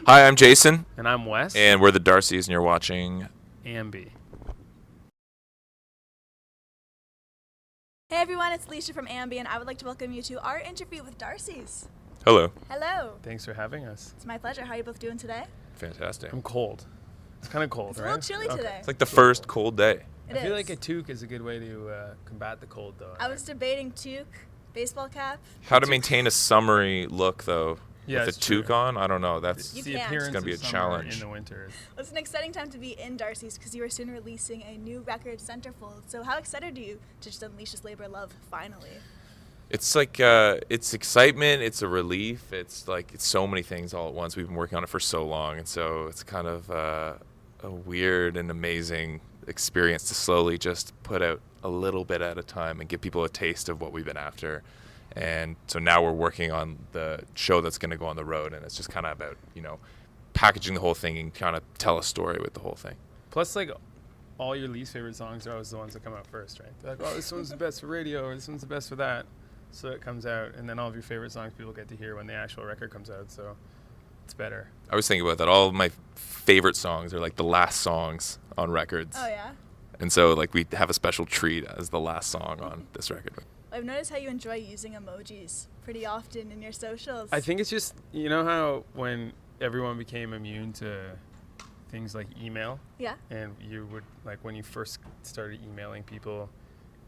Hi, I'm Jason, And I'm Wes. and we're the Darcys, and you're watching AMBY. Hey everyone, it's Alicia from AMBY, and I would like to welcome you to our interview with Darcys. Hello. Hello. Thanks for having us. It's my pleasure. How are you both doing today? Fantastic. I'm cold. It's kind of cold, It's right? a little chilly today. It's like the first cold day. It I feel is. like a toque is a good way to combat the cold, though. I was debating toque, baseball cap. How to maintain a summery look, though, Yeah, with a it's true. toque on? I don't know. You the can't. appearance It's gonna be of a summer challenge. in the winter. Well, it's an exciting time to be in Darcys because you are soon releasing a new record, Centerfold. So how excited are you to just unleash this labor of love finally? It's like it's excitement. It's a relief. It's so many things all at once. We've been working on it for so long, and so it's kind of a weird and amazing experience to slowly just put out a little bit at a time and give people a taste of what we've been after. And so now we're working on the show that's going to go on the road, and it's just kind of about, packaging the whole thing and kind of tell a story with the whole thing. Plus, like, all your least favorite songs are always the ones that come out first, right? They're like, oh, this one's the best for radio, or this one's the best for that. So it comes out, and then all of your favorite songs people get to hear when the actual record comes out, so it's better. I was thinking about that. All of my favorite songs are like the last songs on records. Oh yeah? And so we have a special treat as the last song on this record. I've noticed how you enjoy using emojis pretty often in your socials. I think it's just, you know how when everyone became immune to things like email, Yeah? and you would, like, when you first started emailing people,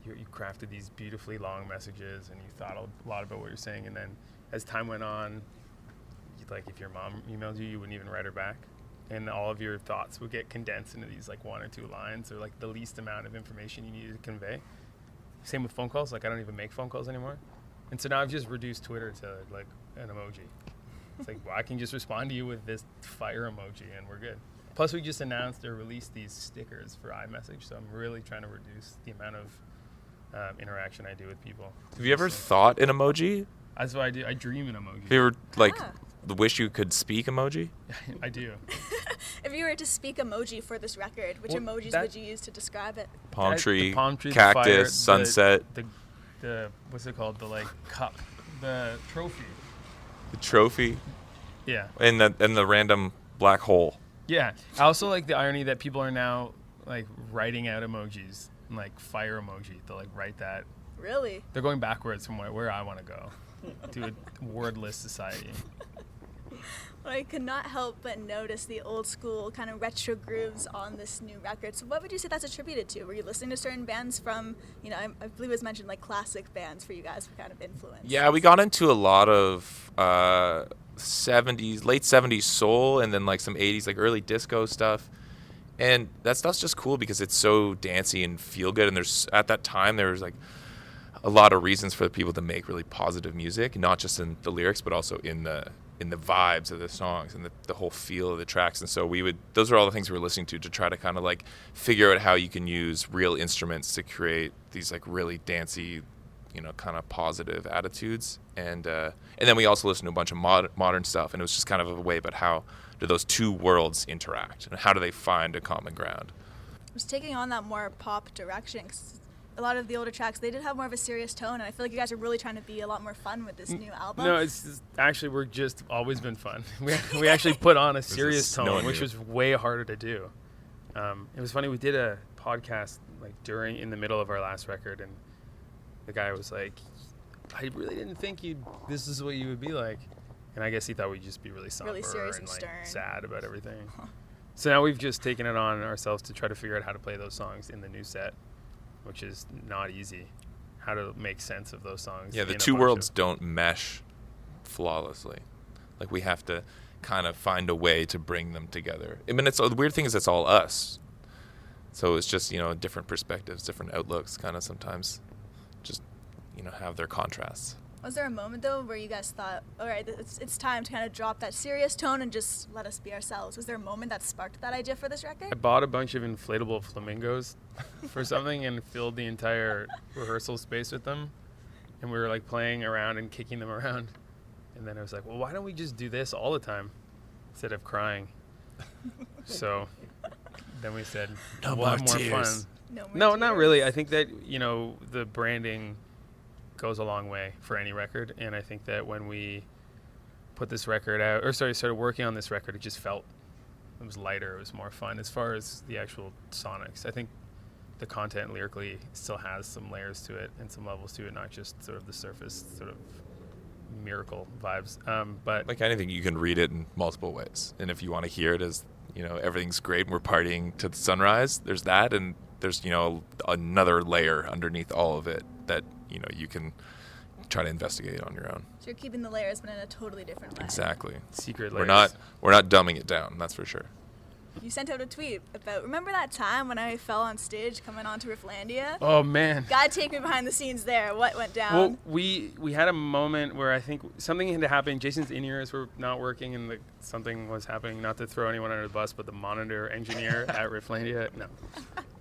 you crafted these beautifully long messages, and you thought a lot about what you're saying, and then as time went on, like, if your mom emailed you, you wouldn't even write her back, and all of your thoughts would get condensed into these, like, 1 or 2 lines, or, like, the least amount of information you needed to convey. Same with phone calls. Like, I don't even make phone calls anymore, and so now I've just reduced Twitter to, like, an emoji. It's like, well, I can just respond to you with this fire emoji, and we're good. Plus, we just announced or released these stickers for iMessage, so I'm really trying to reduce the amount of interaction I do with people. Have you ever thought an emoji? That's what I do. I dream in emoji. Have you ever wish you could speak emoji? I do. If you were to speak emoji for this record, which Well, emojis would you use to describe it? Palm tree, the palm tree, the cactus, fire, sunset, the what's it called? The, like, cup, the trophy. the trophy, Yeah. and the random black hole. Yeah. I also like the irony that people are now, like, writing out emojis, like fire emoji. They'll, like, write that. Really? They're going backwards from where I want to go, to a wordless society. Well, I could not help but notice the old school kind of retro grooves on this new record. So what would you say that's attributed to? Were you listening to certain bands from, I believe it was mentioned, like, classic bands for you guys were kind of influenced? Yeah, we got into a lot of 70s, late 70s soul, and then like some 80s, like early disco stuff. And that stuff's just cool because it's so dancey and feel good. And at that time, there was like a lot of reasons for people to make really positive music, not just in the lyrics, but also in the vibes of the songs and the whole feel of the tracks. And so those are all the things we were listening to try to kind of like figure out how you can use real instruments to create these like really dancey, kind of positive attitudes. And then we also listened to a bunch of modern stuff, and it was just kind of a way about how do those two worlds interact and how do they find a common ground. I was taking on that more pop direction 'cause a lot of the older tracks, they did have more of a serious tone, and I feel like you guys are really trying to be a lot more fun with this new album. No, actually, we're just always been fun. We actually put on a serious tone, which was way harder to do. It was funny. We did a podcast like in the middle of our last record, and the guy was like, "I really didn't think this is what you would be like," and I guess he thought we'd just be really somber Really serious and like stern. sad about everything. So now we've just taken it on ourselves to try to figure out how to play those songs in the new set, which is not easy. How to make sense of those songs. Yeah, the in a two bunch worlds of- don't mesh flawlessly. Like, we have to kind of find a way to bring them together. I mean, the weird thing is it's all us. So it's just, different perspectives, different outlooks kind of sometimes just, have their contrasts. Was there a moment, though, where you guys thought, all right, it's time to kind of drop that serious tone and just let us be ourselves? Was there a moment that sparked that idea for this I record? bought a bunch of inflatable flamingos for something and filled the entire rehearsal space with them. And we were like playing around and kicking them around. And then I was like, well, why don't we just do this all the time instead of crying? So then we said, No we'll more have more tears. fun. more No, not tears? really. I think that, the branding goes a long way for any record. And I think that when we put this record out, started working on this record, it was lighter, it was more fun. As far as the actual sonics, I think the content lyrically still has some layers to it and some levels to it, not just sort of the surface sort of miracle vibes. But like anything, you can read it in multiple ways. And if you want to hear it as, everything's great and we're partying to the sunrise, there's that. And there's, another layer underneath all of it that, you can try to investigate on your own. So you're keeping the layers, but in a totally different way. Exactly. Secret layers. We're not dumbing it down, that's for sure. You sent out a tweet about, remember that time when I fell on stage coming on to Rifflandia? Oh, man. Gotta take me behind the scenes there. What went down? Well, we had a moment where I think something had to happen. Jason's in-ears were not working, and something was happening. Not to throw anyone under the bus, but the monitor engineer at Rifflandia, no.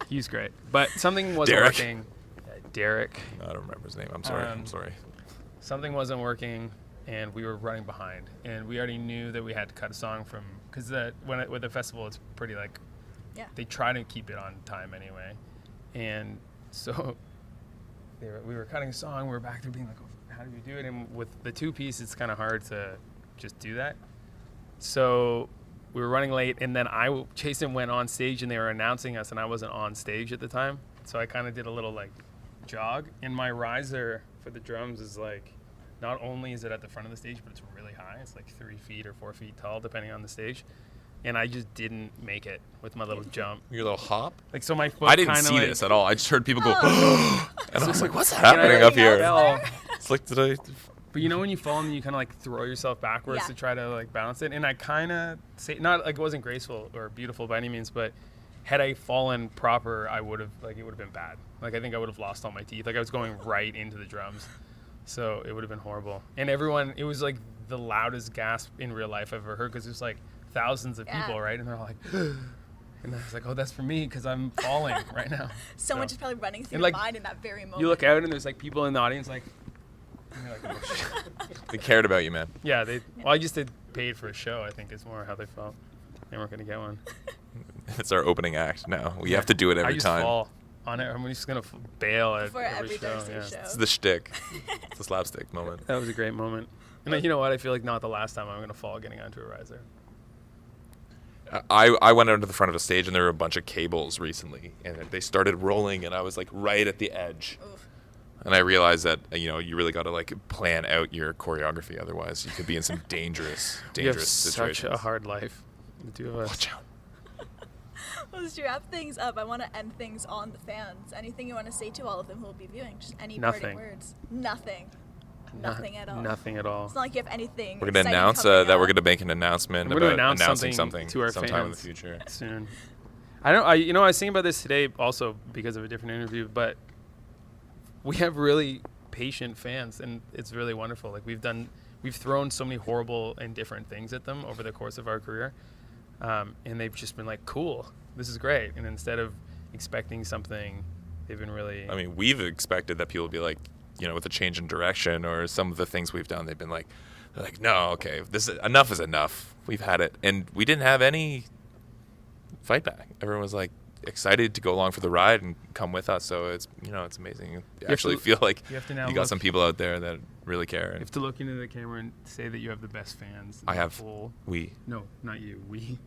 He's great. But something wasn't working. Derek. I don't remember his name. I'm sorry. Something wasn't working, and we were running behind. And we already knew that we had to cut a song from, because with the festival, it's pretty they try to keep it on time anyway. And so we were cutting a song. We were back there being like, oh, how do we do it? And with the two-piece, it's kind of hard to just do that. So we were running late, and then Jason went on stage, and they were announcing us, and I wasn't on stage at the time. So I kind of did a little jog, and my riser for the drums is not only is it at the front of the stage, but it's really high. It's 3 feet or 4 feet tall, depending on the stage. And I just didn't make it with my little jump. Your little hop? So my foot I didn't see this at all. I just heard people go, and I was like, what's and happening up here? It's like, did I? But when you fall and you kind of throw yourself backwards to try to balance it. And I kind of not it wasn't graceful or beautiful by any means, but had I fallen proper, I would have it would have been bad. I think I would have lost all my teeth. I was going right into the drums. So it would have been horrible. And everyone, it was the loudest gasp in real life I've ever heard, because there's thousands of people, right? And they're all and I was like, oh, that's for me because I'm falling right now. So much is probably running through your mind in that very moment. You look out and there's people in the audience and you're oh, shit. They cared about you, man. Yeah, I just did paid for a show, I think is more how they felt. They weren't going to get one. It's our opening act now. We have to do it every time. I just fall on it. I'm just going to bail at for every show. It's the shtick. It's the slapstick moment. That was a great moment. And you know what? I feel not the last time I'm going to fall getting onto a riser. I went out to the front of the stage, and there were a bunch of cables recently, and they started rolling, and I was right at the edge. Oof. And I realized that you really got to plan out your choreography, otherwise you could be in some dangerous situations. Such a hard life, the two of us. Watch out. Well, to wrap things up, I want to end things on the fans. Anything you want to say to all of them who will be viewing? Just any parting words? Nothing. Nothing at all. Nothing at all. It's not like you have anything. We're going to announce that we're going to make an announcement about announcing something to our sometime fans in the future soon. I was thinking about this today also because of a different interview, but we have really patient fans, and it's really wonderful. We've thrown so many horrible and different things at them over the course of our career, and they've just been cool, this is great. And instead of expecting something, they've been really. I mean, we've expected that people would be with a change in direction or some of the things we've done, they've been no, okay, enough is enough. We've had it. And we didn't have any fight back. Everyone was excited to go along for the ride and come with us. So it's, it's amazing. You actually feel you got some people out there that really care. You have to look into the camera and say that you have the best fans. I have. We. No, not you. We.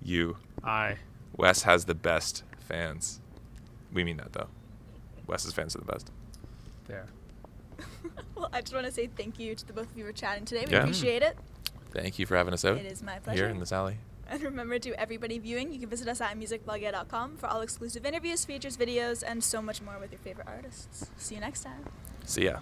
You. I. Wes has the best fans. We mean that, though. Wes's fans are the best. There. Well, I just want to say thank you to the both of you for chatting today. We appreciate it. Thank you for having us out. It is my pleasure. Here in this alley. And remember, to everybody viewing, you can visit us at musicblogger.com for all exclusive interviews, features, videos, and so much more with your favorite artists. See you next time. See ya.